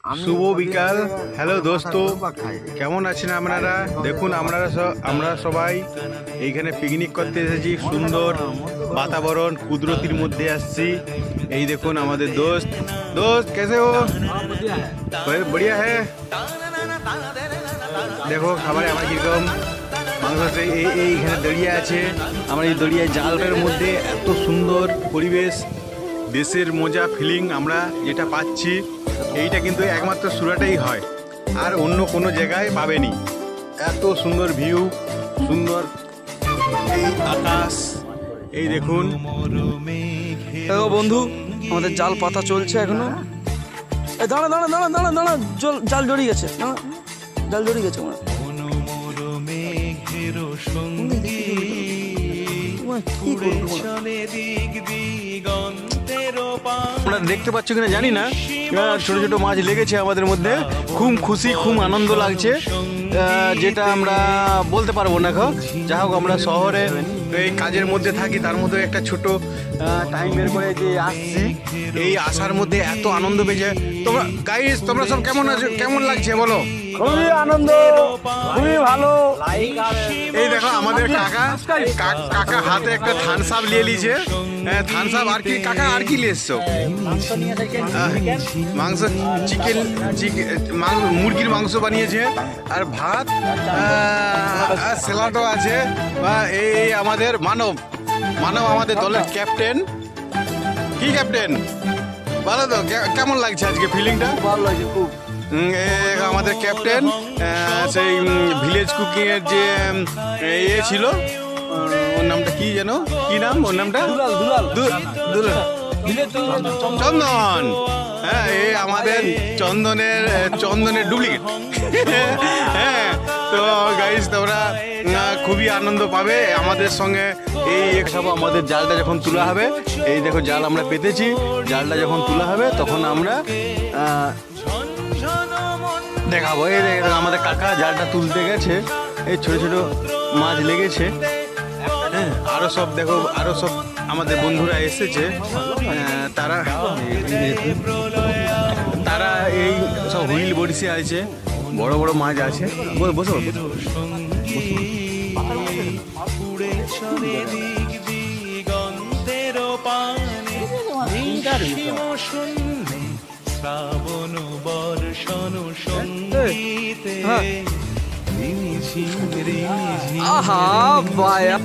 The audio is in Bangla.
শুভ বিকাল। হ্যালো দোস্ত, কেমন আছেন আপনারা? দেখুন আমরা সবাই এইখানে পিকনিক করতে এসেছি। সুন্দর বাতাবরণ, কুদরতির মধ্যে আসছি। এই দেখুন আমাদের দোস্ত কেসে হো? বড়িয়া হ্যাঁ। দেখো খাবারে আমার কিরকম মাংস আছে। এইখানে দড়িয়া আছে। আমার এই দড়িয়া জালের মধ্যে এত সুন্দর পরিবেশ, দেশের মজা ফিলিং আমরা যেটা পাচ্ছি, এইটা কিন্তু একমাত্র সুরাটেই হয়, আর অন্য কোনো জায়গায় পাবেনি। এত সুন্দর ভিউ, সুন্দর এই আকাশ, এই দেখুন। দেখো বন্ধু, আমাদের জাল পাতা চলছে এখনো। দাঁড়া দাঁড়া দাঁড়া দাঁড়া দাঁড়া, জাল জড়িয়ে গেছে, জাল জড়িয়ে গেছে আমার। আমরা দেখতে পাচ্ছ কিনা জানি না, ছোট ছোট মাছ লেগেছে আমাদের মধ্যে। খুব খুশি, খুব আনন্দ লাগছে, যেটা আমরা বলতে পারবো না। যা হোক, আমরা শহরে এই কাজের মধ্যে থাকি, তার মধ্যে একটা ছোট টাইম বের করে যে আসছি, এই আসার মধ্যে এত আনন্দ পেয়েছে। তোমরা গাইস, তোমরা সব কেমন আছো? কেমন লাগছে বলো? খুবই আনন্দ, খুবই ভালো। এই দেখো আমাদের কাকা হাতে একটা থানস আপ নিয়ে নিয়েছে। থানস আপ আর কি কাকা, আর কি নিয়ে এসছো? মাংস, চিকেন, মুরগির মাংস বানিয়েছে, আর ভাত, স্যালাডও আছে। এই আমাদের মানব আমাদের দলের ক্যাপ্টেন। কি ক্যাপ্টেন, ভালো তো? কেমন লাগছে আজকে ফিলিংটা? ভালো লাগছে খুব। আমাদের ক্যাপ্টেন সেই ভিলেজ কুকিং এর যে ইয়ে ছিল, ওর নামটা কি যেন, কি নাম ওর নামটা? চন্দন। হ্যাঁ, এই আমাদের চন্দনের ডুপ্লিকেট। হ্যাঁ, তো গাইস, তোমরা খুবই আনন্দ পাবে আমাদের সঙ্গে। এই সব আমাদের জালটা যখন তোলা হবে, এই দেখো জাল আমরা পেতেছি। জালটা যখন তোলা হবে তখন আমরা দেখাবো। এই দেখো আমাদের কাকা জালটা তুলতে গেছে, এই ছোট ছোট মাছ লেগেছে। হ্যাঁ, আরো সব দেখো, আরো সব আমাদের বন্ধুরা এসেছে। তারা এই সব হুইল বড়িসে আছে, বড় বড় মাছ আছে। বসো। শ্রাবণ বর্ষণ সঙ্গীতে আহা বায়া।